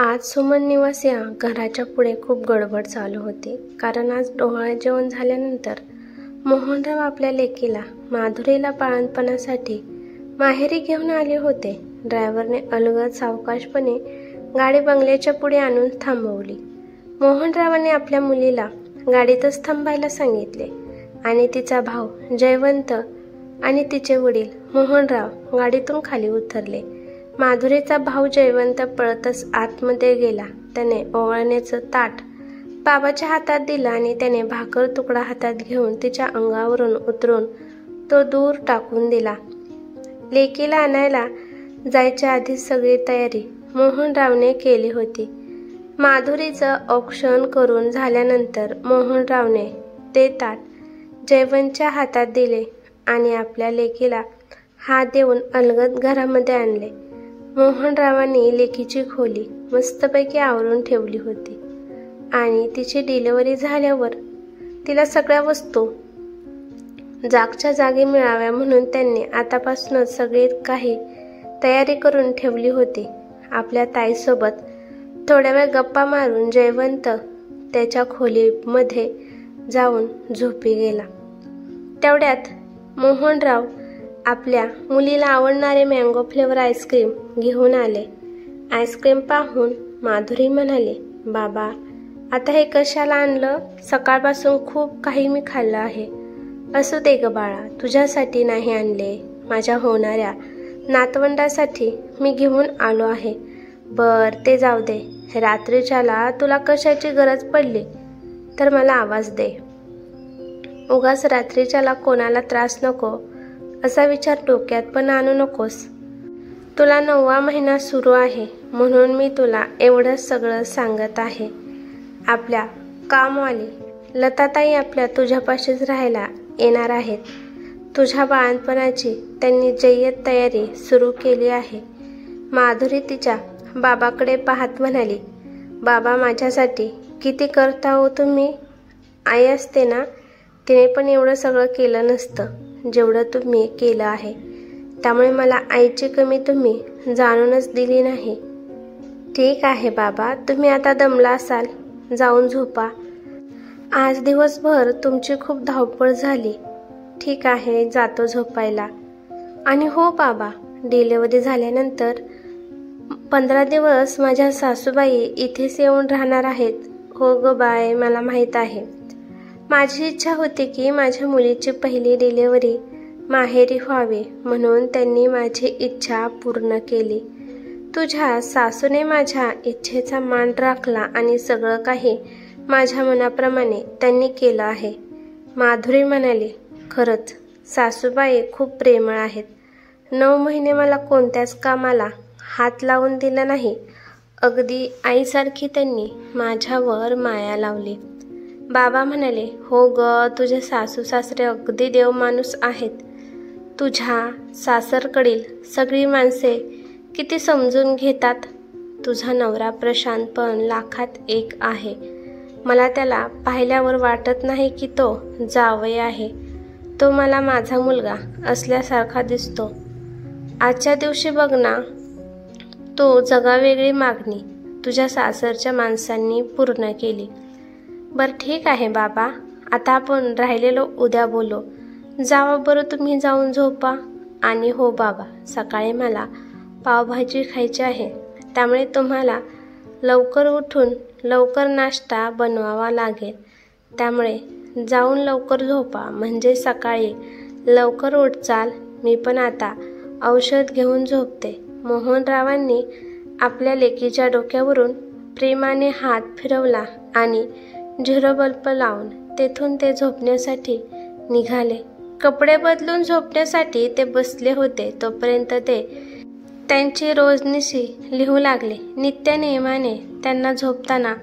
आज सुमन निवास या घराच्या पुढे खूप गडबड चालू होती, कारण आज डोहाळे जेवण झाल्यानंतर मोहनराव आपल्या लेकीला माधुरीला बाळंतपणासाठी माहेरी घेऊन आले होते. ड्रायव्हरने अलगद सावकाशपणे गाडी बंगल्याच्या पुढे आणून थांबवली. मोहनरावांनी आपल्या मुलीला गाडीतच थांबायला सांगितले आणि तिचा भाऊ जयवंत आणि तिचे वडील मोहनराव गाडीतून खाली उतरले. माधुरीचा भाऊ जयवंत पळतच आतमध्ये गेला. त्याने ओवाळण्याचं ताट बाबाच्या हातात दिलं आणि त्याने भाकर तुकडा हातात घेऊन तिच्या अंगावरून उतरून तो दूर टाकून दिला. लेकीला आणायला जायच्या आधी सगळी तयारी मोहनरावने केली होती. माधुरीचं औक्षण करून झाल्यानंतर मोहनरावने ते ताट जयवंतच्या हातात दिले आणि आपल्या लेकीला हात देऊन अलगद घरामध्ये आणले. मोहनरावांनी लेकीची खोली मस्तपैकी आवरून ठेवली होती आणि तिची डिलिव्हरी झाल्यावर तिला सगळ्या वस्तू जागच्या जागी मिळाव्या म्हणून त्यांनी आतापासूनच सगळे काही तयारी करून ठेवली होती. आपल्या ताईसोबत थोड्या वेळ गप्पा मारून जयवंत त्याच्या खोलीमध्ये जाऊन झोपी गेला. तेवढ्यात मोहनराव आपल्या मुलीला आवडणारे मँगो फ्लेवर आईस्क्रीम घेऊन आले. आईस्क्रीम पाहून माधुरी म्हणाली, बाबा आता हे कशाला आणलं? सकाळपासून खूप काही मी खाल्लं आहे. असू दे ग बाळा, तुझ्यासाठी नाही आणले, माझ्या होणाऱ्या नातवंडासाठी मी घेऊन आलो आहे. बर ते जाऊ दे, रात्रीच्याला तुला कशाची गरज पडली तर मला आवाज दे. उगाच रात्रीच्याला कोणाला त्रास नको असा विचार डोक्यात पण आणू नकोस. तुला 9वा महिना सुरू आहे म्हणून मी तुला एवढं सगळं सांगत आहे. आपल्या कामवाली लताताई आपल्या तुझ्यापाशीच राहायला येणार आहेत. तुझ्या बाळंतपणाची त्यांनी जय्यत तयारी सुरू केली आहे. माधुरी तिच्या बाबाकडे पाहत म्हणाली, बाबा माझ्यासाठी किती करता हो तुम्ही? आई असते ना, तिने पण एवढं सगळं केलं नसतं जेवढं तुम्ही केलं आहे. त्यामुळे मला आईची कमी तुम्ही जाणूनच दिली नाही. ठीक आहे बाबा, तुम्ही आता दमला असाल, जाऊन झोपा. आज दिवसभर तुमची खूप धावपळ झाली. ठीक आहे, जातो झोपायला. आणि हो बाबा, डिलिव्हरी झाल्यानंतर 15 दिवस माझ्या सासूबाई इथेच येऊन राहणार आहेत. हो ग बाय, मला माहीत आहे. माझी इच्छा होती की माझ्या मुलीची पहिली डिलिव्हरी माहेरी व्हावी म्हणून त्यांनी माझी इच्छा पूर्ण केली. तुझ्या सासूने माझ्या इच्छेचा मान राखला आणि सगळं काही माझ्या मनाप्रमाणे त्यांनी केलं आहे. माधुरी म्हणाली, खरंच सासूबाई खूप प्रेमळ आहेत. 9 महिने मला कोणत्याच कामाला हात लावून दिला नाही. अगदी आईसारखी त्यांनी माझ्यावर माया लावली. बाबा म्हणाले, हो ग, तुझे सासू सासरे अगदी देव माणूस आहेत. तुझ्या सासरकडील सगळी माणसे किती समजून घेतात. तुझा नवरा प्रशांत पण लाखात एक आहे. मला त्याला पाहिल्यावर वाटत नाही की तो जावई आहे. तो मला माझा मुलगा असल्यासारखा दिसतो. आजच्या दिवशी बघ ना, तो जगावेगळी मागणी तुझ्या सासरच्या माणसांनी पूर्ण केली. बरं ठीक आहे बाबा, आता आपण राहिलेलो उद्या बोलू. जावा बरं तुम्ही, जाऊन झोपा. आणि हो बाबा, सकाळी मला पावभाजी खायची आहे, त्यामुळे तुम्हाला लवकर उठून लवकर नाश्ता बनवावा लागेल. त्यामुळे जाऊन लवकर झोपा, म्हणजे सकाळी लवकर उठचाल. मी पण आता औषध घेऊन झोपते. मोहनरावांनी आपल्या लेकीच्या डोक्यावरून प्रेमाने हात फिरवला आणि 0 बल्ब लावून तेथून ते झोपण्यासाठी निघाले. कपडे बदलून झोपण्यासाठी ते बसले होते तोपर्यंत ते त्यांची रोजनिशी लिहू लागले. नित्यनेमाने त्यांना झोपताना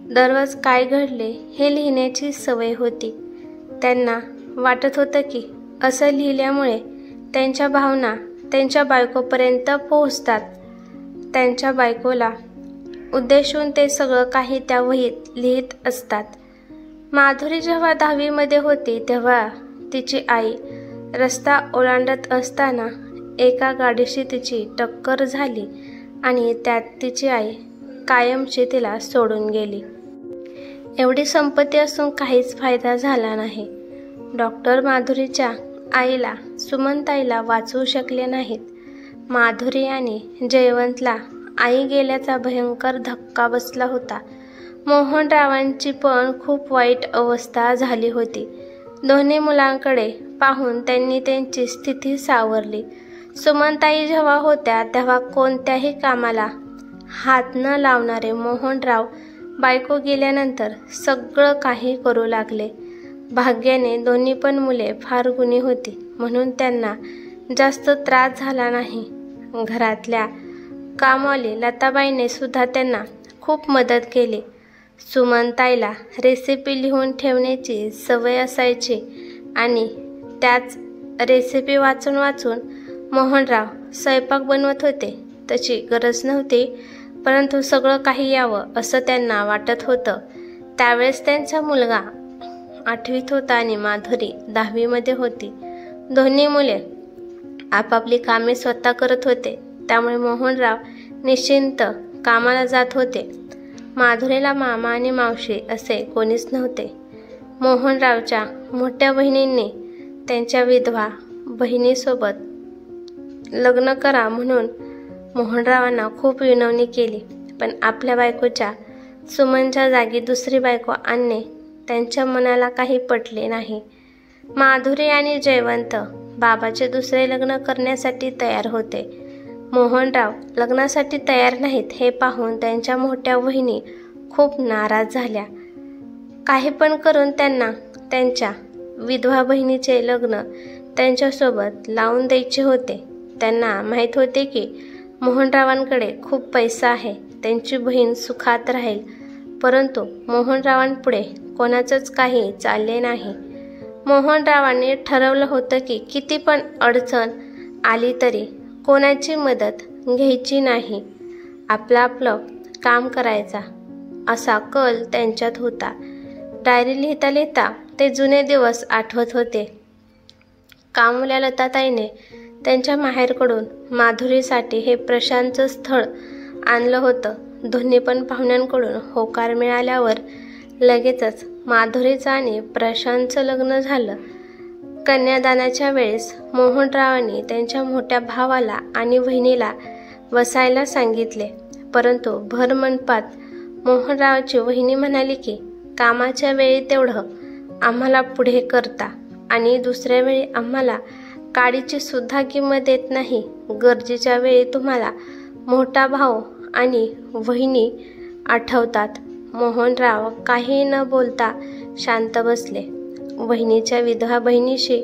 दररोज काय घडले हे लिहिण्याची सवय होती. त्यांना वाटत होतं की असं लिहिल्यामुळे त्यांच्या भावना त्यांच्या बायकोपर्यंत पोहोचतात. त्यांच्या बायकोला उद्देशून ते सगळं काही त्या वहीत लिहित असतात. माधुरी जेव्हा 10वी मध्ये होती तेव्हा तिची आई रस्ता ओलांडत असताना एका गाडीशी तिची टक्कर झाली आणि त्यात तिची आई कायमची तिला सोडून गेली. एवढी संपत्ती असून काहीच फायदा झाला नाही. डॉक्टर माधुरीच्या आईला, सुमनताईला वाचवू शकले नाहीत. माधुरी आणि जयवंतला आई गेल्याचा भयंकर धक्का बसला होता. मोहनरावांची पण खूप वाईट अवस्था झाली होती. दोन्ही मुलांकडे पाहून त्यांनी त्यांची स्थिती सावरली. सुमनताई जेव्हा होत्या तेव्हा कोणत्याही कामाला हात न लावणारे मोहनराव बायको गेल्यानंतर सगळं काही करू लागले. भाग्याने दोन्ही पण मुले फार गुणी होती म्हणून त्यांना जास्त त्रास झाला नाही. घरातल्या कामवाली लताबाईने सुद्धा त्यांना खूप मदत केली. सुमनताईला रेसिपी लिहून ठेवण्याची सवय असायची आणि त्याच रेसिपी वाचून वाचून मोहनराव स्वयंपाक बनवत होते. तशी गरज नव्हती, परंतु सगळं काही यावं असं त्यांना वाटत होतं. त्यावेळेस त्यांचा मुलगा 8वीत होता आणि माधुरी 10वीमध्ये होती. दोन्ही मुले आपापली कामे स्वतः करत होते, त्यामुळे मोहनराव निश्चिंत कामाला जात होते. माधुरीला मामा आणि मावशी असे कोणीच नव्हते. मोहनरावच्या मोठ्या बहिणींनी त्यांच्या विधवा बहिणीसोबत लग्न करा म्हणून मोहनरावांना खूप विनवणी केली, पण आपल्या बायकोच्या सुमनच्या जागी दुसरी बायको आणणे त्यांच्या मनाला काही पटले नाही. माधुरी आणि जयवंत बाबाचे दुसरे लग्न करण्यासाठी तयार होते. मोहनराव लग्नासाठी तयार नाहीत हे पाहून त्यांच्या मोठ्या बहिणी खूप नाराज झाल्या. काही पण करून त्यांना त्यांच्या विधवा बहिणीचे लग्न त्यांच्यासोबत लावून द्यायचे होते. त्यांना माहीत होते की मोहनरावांकडे खूप पैसा आहे, त्यांची बहीण सुखात राहील, परंतु मोहनरावांपुढे कोणाचंच काही चालले नाही. मोहनरावांनी ठरवलं होतं की किती पण अडचण आली तरी कोणाची मदत घ्यायची नाही, आपलं काम करायचा असा कल त्यांच्यात होता. डायरी लिहिता लिहिता ते जुने दिवस आठवत होते. कामवाल्या लताताईने त्यांच्या माहेरकडून माधुरीसाठी हे प्रशांतचं स्थळ आणलं होतं. दोन्ही पण पाहुण्यांकडून होकार मिळाल्यावर लगेचच माधुरीचं आणि प्रशांतचं लग्न झालं. कन्यादानाच्या वेळेस मोहनरावांनी त्यांच्या मोठ्या भावाला आणि बहिणीला वसायला सांगितले, परंतु भर मंडपात मोहनरावाची वहिनी म्हणाली की कामाच्या वेळी तेवढं आम्हाला पुढे करता आणि दुसऱ्या वेळी आम्हाला काडीची सुद्धा किंमत देत नाही. गरजेच्या वेळी तुम्हाला मोठा भाऊ आणि वहिनी आठवतात. मोहनराव काही न बोलता शांत बसले. वहिनीच्या विधवा बहिणीशी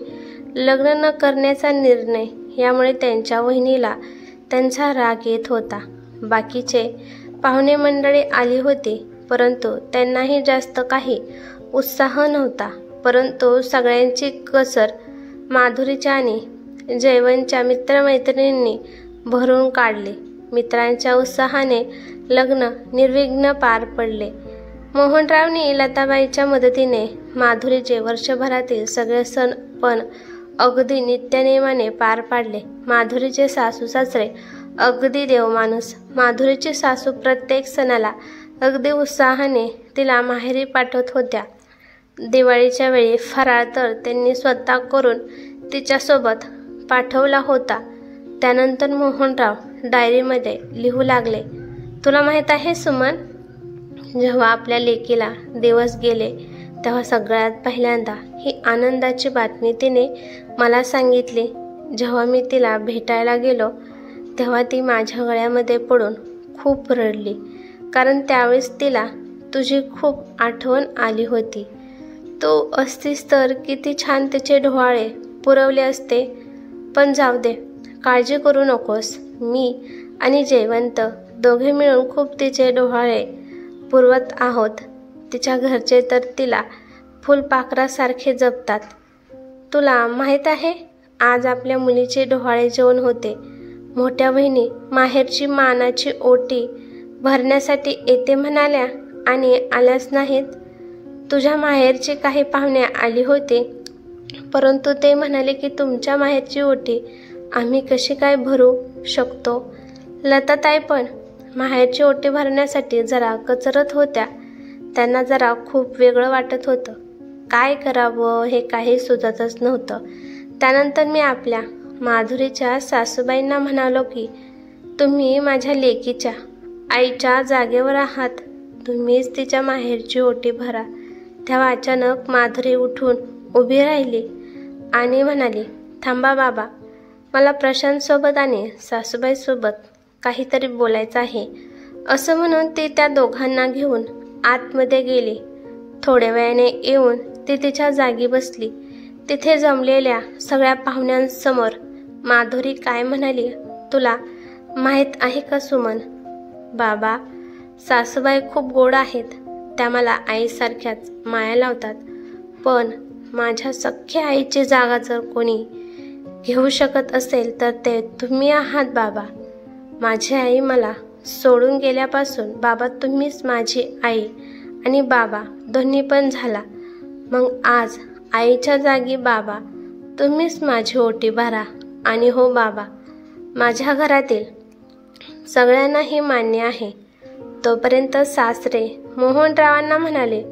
लग्न न करण्याचा निर्णय यामुळे त्यांच्या वहिनीला त्यांचा राग येत होता. बाकीचे पाहुणे मंडळी आली होती, परंतु त्यांनाही जास्त काही उत्साह नव्हता. परंतु सगळ्यांची कसर माधुरीच्या आणि जयवंतच्या मित्रमैत्रिणींनी भरून काढली. मित्रांच्या उत्साहाने लग्न निर्विघ्न पार पडले. मोहनरावनी लताबाईच्या मदतीने माधुरीचे वर्षभरातील सगळे सण पण अगदी नित्यनेमाने पार पाडले. माधुरीचे सासू सासरे अगदी देवमाणूस. माधुरीची सासू प्रत्येक सणाला अगदी उत्साहाने तिला माहेरी पाठवत होत्या. दिवाळीच्या वेळी फराळ तर त्यांनी स्वतः करून तिच्यासोबत पाठवला होता. त्यानंतर मोहनराव डायरीमध्ये लिहू लागले, तुला माहीत आहे सुमन, जेव्हा आपल्या लेकीला दिवस गेले तेव्हा सगळ्यात पहिल्यांदा ही आनंदाची बातमी तिने मला सांगितली. जेव्हा मी तिला भेटायला गेलो तेव्हा ती माझ्या गळ्यामध्ये पडून खूप रडली, कारण त्यावेळेस तिला तुझी खूप आठवण आली होती. तू असतीस तर किती छान तिचे डोहाळे पुरवले असते. पण जाऊ दे, काळजी करू नकोस. मी आणि जयवंत दोघे मिळून खूप तिचे डोहाळे पुरवत आहोत. तिच्या घरचे तर तिला फुलपाखरासारखे जपतात. तुला माहीत आहे, आज आपल्या मुलीचे डोहाळे जेवण होते. मोठ्या बहिणी माहेरची मानाची ओटी भरण्यासाठी येते म्हणाल्या आणि आल्याच नाहीत. तुझ्या माहेरची काही पाहुणे आली होती, परंतु ते म्हणाले की तुमच्या माहेरची ओटी आम्ही कशी काय भरू शकतो. लताताई पण माहेरची ओटी भरण्यासाठी जरा कचरत होत्या. त्यांना जरा खूप वेगळं वाटत होतं. काय करावं हे काही सुचतच नव्हतं. त्यानंतर मी आपल्या माधुरीच्या सासूबाईंना म्हणालो की तुम्ही माझ्या लेकीच्या आईच्या जागेवर आहात. तुम्हीच तिच्या माहेरची ओटी भरा. तेव्हा अचानक माधुरी उठून उभी राहिली आणि म्हणाली, थांबा बाबा, मला प्रशांतसोबत आणि सासूबाईसोबत काहीतरी बोलायचं आहे. असं म्हणून ती त्या दोघांना घेऊन आतमध्ये गेली. थोड्या वेळाने येऊन ती तिच्या जागी बसली. तिथे जमलेल्या सगळ्या पाहुण्यांसमोर माधुरी काय म्हणाली, तुला माहीत आहे का सुमन? बाबा, सासूबाई खूप गोड आहेत. त्या मला आईसारख्याच माया लावतात. पण माझ्या सख्ख्या आईची जागा जर कोणी घेऊ शकत असेल तर ते तुम्ही आहात बाबा. माझी आई मला सोडून गेल्यापासून बाबा तुम्हीच माझी आई आणि बाबा दोन्ही पण झाला. मग आज आईच्या जागी बाबा तुम्हीच माझी ओटी भरा. आणि हो बाबा, माझ्या घरातील सगळ्यांना हे मान्य आहे. तोपर्यंत सासरे मोहनरावांना म्हणाले,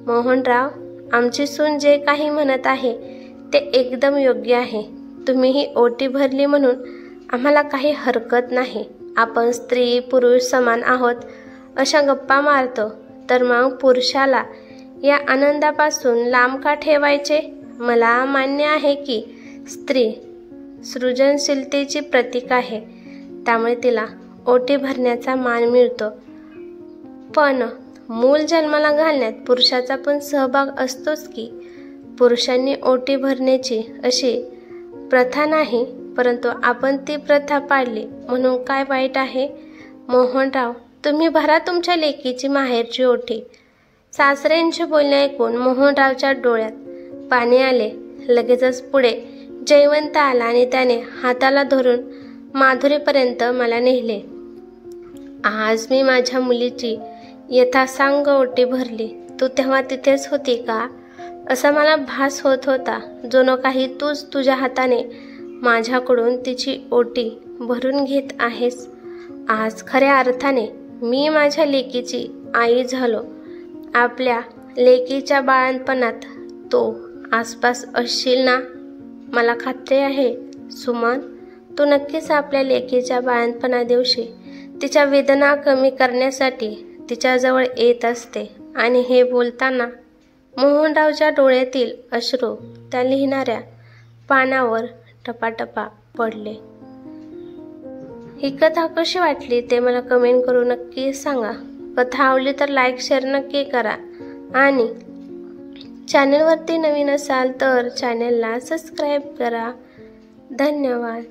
मोहनराव, आमची सून जे काही म्हणत आहे ते एकदम योग्य आहे. तुम्ही ही ओटी भरली म्हणून आम्हाला काही हरकत नाही. आपण स्त्री पुरुष समान आहोत अशा गप्पा मारतो, तर मग पुरुषाला या आनंदापासून लांब का ठेवायचे? मला मान्य आहे की स्त्री सृजनशीलतेची प्रतीक आहे, त्यामुळे तिला ओटी भरण्याचा मान मिळतो. पण मूल जन्माला घालण्यात पुरुषाचा पण सहभाग असतोच की. पुरुषांनी ओटी भरण्याची अशी प्रथा नाही, परंतु आपण ती प्रथा पाळली म्हणून काय वाईट आहे? मोहनराव, तुम्ही भरा तुमच्या लेकीची माहेरची ओटी. सासऱ्यांचे बोलणे ऐकून मोहनरावच्या डोळ्यात पाणी आले. लगेचच पुढे जयवंत आला आणि त्याने हाताला धरून माधुरीपर्यंत मला नेले. आज मी माझ्या मुलीची यथासांग ओटी भरली. तू तेव्हा तिथेच होती का? असा मला भास होत होता. जणू काही तूच तुझ्या हाताने माझ्याकडून तिची ओटी भरून घेत आहेस. आज खऱ्या अर्थाने मी माझ्या लेकीची आई झालो. आपल्या लेकीच्या बाळंतपणात तो आसपास असशील ना? मला खात्री आहे सुमन, तू नक्कीच आपल्या लेकीच्या बाळंतपणा दिवशी तिच्या वेदना कमी करण्यासाठी तिच्याजवळ येत असते. आणि हे बोलताना मोहनरावच्या डोळ्यातील अश्रू त्या लिहिणाऱ्या पानावर टपाटपा पडले. ही कथा कशी वाटली ते मला कमेंट करून नक्की सांगा. कथा आवडली तर लाईक शेअर नक्की करा आणि चॅनलवरती नवीन असाल तर चॅनलला सबस्क्राईब करा. धन्यवाद.